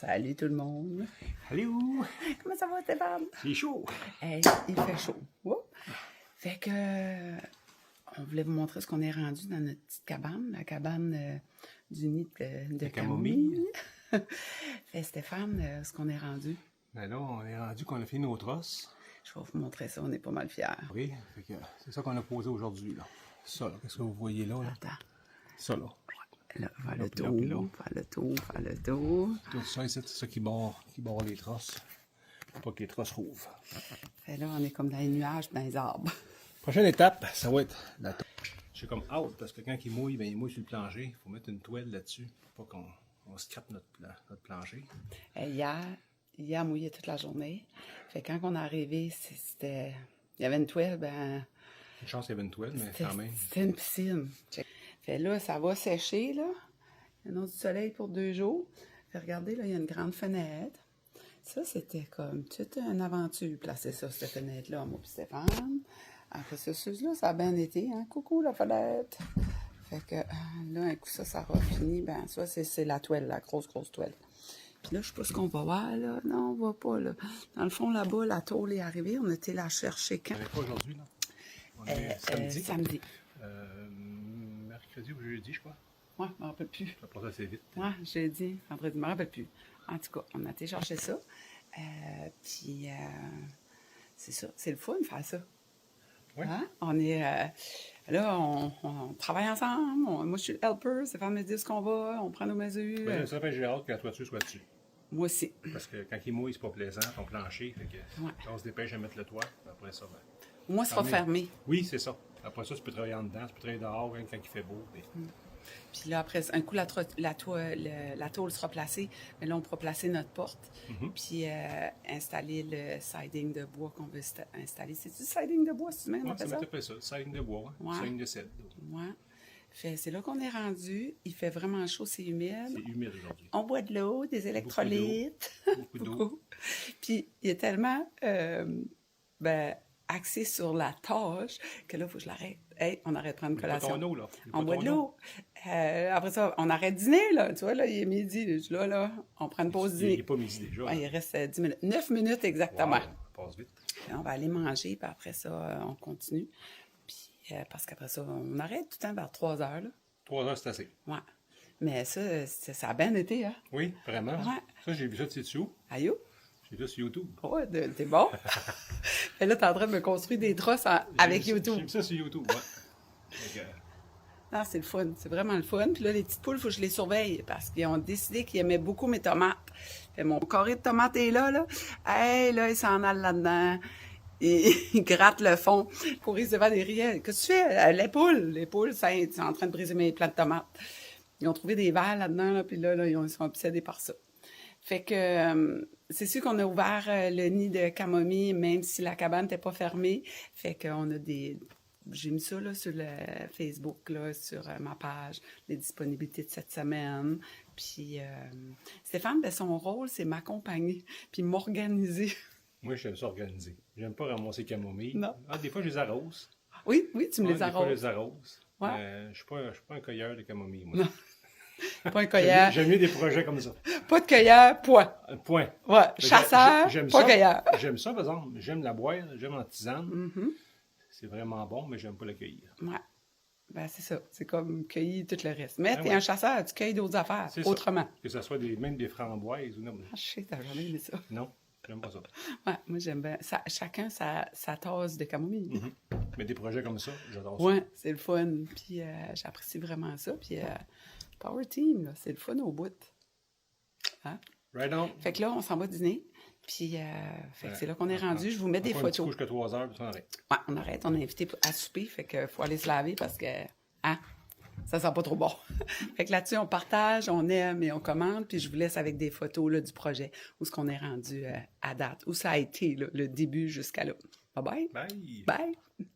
Salut tout le monde. Allô? Comment ça va, Stéphane? C'est chaud. Hey, il fait chaud. Oups. Fait que on voulait vous montrer ce qu'on est rendu dans notre petite cabane, la cabane du nid de camomille. Fait Stéphane, ce qu'on est rendu. Ben là, on est rendu qu'on a fini nos trosses. Je vais vous montrer ça, on est pas mal fiers. Oui, c'est ça qu'on a posé aujourd'hui, là. Ça, là, qu'est-ce que vous voyez là? Attends. Ça, là. Là, faire le Puis là, tour, puis là. faire le tour, faire le tour. Tout ça, c'est ça qui barre les trosses. Pour pas que les trosses rouvrent. Fait là, on est comme dans les nuages, dans les arbres. Prochaine étape, ça va être la toile. J'ai comme hâte, parce que quand il mouille, ben il mouille sur le plancher. Il faut mettre une toile là-dessus pour pas qu'on scrape notre plancher. Hier, a mouillé toute la journée. Fait que quand on est arrivé, c'était... Il y avait une toile, ben... Une chance qu'il y avait une toile, mais quand même. C'était une piscine. Fait là, ça va sécher, là. Il y a du soleil pour 2 jours. Fait regardez, là, il y a une grande fenêtre. Ça, c'était comme toute une aventure, placer ça, cette fenêtre-là, moi et Stéphane. Après ça, là, ça a bien été, hein. Coucou, la fenêtre! Fait que là, un coup, ça aura fini. Ben, ça, c'est la toile, la grosse toile. Puis là, je sais pas ce qu'on va voir, là. Non, on va pas, là. Dans le fond, là-bas, la tôle est arrivée. On était la chercher quand? On n'est pas aujourd'hui, là. On est samedi. Samedi. Mercredi ou jeudi, je crois. Ouais, je me rappelle plus. Ça passe assez vite. Ouais, jeudi, vendredi, je me rappelle plus. En tout cas, on a été chercher ça. Puis, c'est ça. C'est le fun de faire ça. Oui. Hein? On est... là, on travaille ensemble. Moi, je suis le helper. Stéphane me dit ce qu'on va. On prend nos mesures. Ben, ça fait j'ai hâte que la toiture soit dessus. Moi aussi. Parce que quand il mouille, c'est pas plaisant, ton plancher. Fait que on se dépêche à mettre le toit. Après ça, ben, Moi, ce sera fermé. Oui, c'est ça. Après ça, tu peux travailler en dedans, tu peux travailler dehors quand il fait beau. Et... Puis là, après, un coup, la tôle sera placée. Mais là, on pourra placer notre porte. Puis installer le siding de bois qu'on veut installer. C'est-tu le siding de bois, si tu mets? Oui, ça m'appelle ça. Siding de bois, hein? Siding de cèdre. Ouais. C'est là qu'on est rendu. Il fait vraiment chaud, c'est humide. C'est humide aujourd'hui. On boit de l'eau, des électrolytes. Beaucoup d'eau. Puis il est tellement axé sur la tâche que là, il faut que je l'arrête. Hey, on arrête de prendre collation. Pas ton eau, là. On boit de l'eau. Après ça, on arrête de dîner, là. Tu vois, là, il est midi. Là, on prend une pause dîner. Il n'est pas midi déjà. Ouais, il reste 10 minutes. 9 minutes exactement. Wow, ça passe vite. Puis on va aller manger, puis après ça, on continue. Puis, parce qu'après ça, on arrête tout le temps vers 3 heures, là. 3 heures, c'est assez. Ouais. Mais ça a bien été, hein? Oui, vraiment. Ouais. Ça, j'ai vu ça, tu sais dessus où? Aïe! J'ai vu ça sur YouTube. Ouais, t'es bon. Et là, t'es en train de me construire des trosses avec YouTube. J'ai vu ça sur YouTube, ouais. Non, c'est le fun. C'est vraiment le fun. Puis là, les petites poules, il faut que je les surveille parce qu'ils ont décidé qu'ils aimaient beaucoup mes tomates. Fait mon carré de tomates est là, là. Hey, là, ils s'en allent là-dedans. Ils grattent le fond. Courir devant des rillettes. Qu'est-ce que tu fais? Les poules, c'est en train de briser mes plants de tomates. Ils ont trouvé des vers là-dedans, là, puis là, ils sont obsédés par ça. Fait que c'est sûr qu'on a ouvert le nid de camomille, même si la cabane n'était pas fermée. Fait qu'on a des... J'ai mis ça là, sur le Facebook, là, sur ma page, les disponibilités de cette semaine. Puis Stéphane, ben, son rôle, c'est m'accompagner, puis m'organiser. Moi, j'aime ça organiser. J'aime pas ramasser camomille. Non. Ah, des fois, je les arrose. Oui, tu me les Des fois, je arroses. les arrose. Ouais. Mais je suis pas un cueilleur de camomille, moi. Non. Pas un cueilleur. J'aime mieux des projets comme ça. Pas de cueilleur, point. Point. Ouais, chasseur, J'aime pas ça. cueilleur. J'aime ça, par exemple. J'aime la boire, j'aime en tisane. C'est vraiment bon, mais j'aime pas le cueillir. Ouais. Ben, c'est ça. C'est comme cueillir tout le reste. Mais t'es ouais. un chasseur, tu cueilles d'autres affaires, C'est autrement. Ça. Que ce soit même des framboises ou non. Ah, je sais, t'as jamais aimé ça. Non, j'aime pas ça. Ouais, moi, j'aime bien. Chacun sa tasse de camomille. Mais des projets comme ça, j'adore ça. Ouais, c'est le fun. Puis j'apprécie vraiment ça. Puis Power Team, là, c'est le fun au bout. Hein? Right on. Fait que là, on s'en va dîner. Puis fait que c'est là qu'on est rendu. Je vous mets des photos. Jusqu'à 3 heures, puis on arrête. Ouais, on arrête. On est invité à souper. Fait qu'il faut aller se laver parce que, hein, ça sent pas trop bon. Fait que là-dessus, on partage, on aime et on commande. Puis je vous laisse avec des photos là, du projet, où ce qu'on est rendu à date, où ça a été là, le début jusqu'à là. Bye bye. Bye. Bye.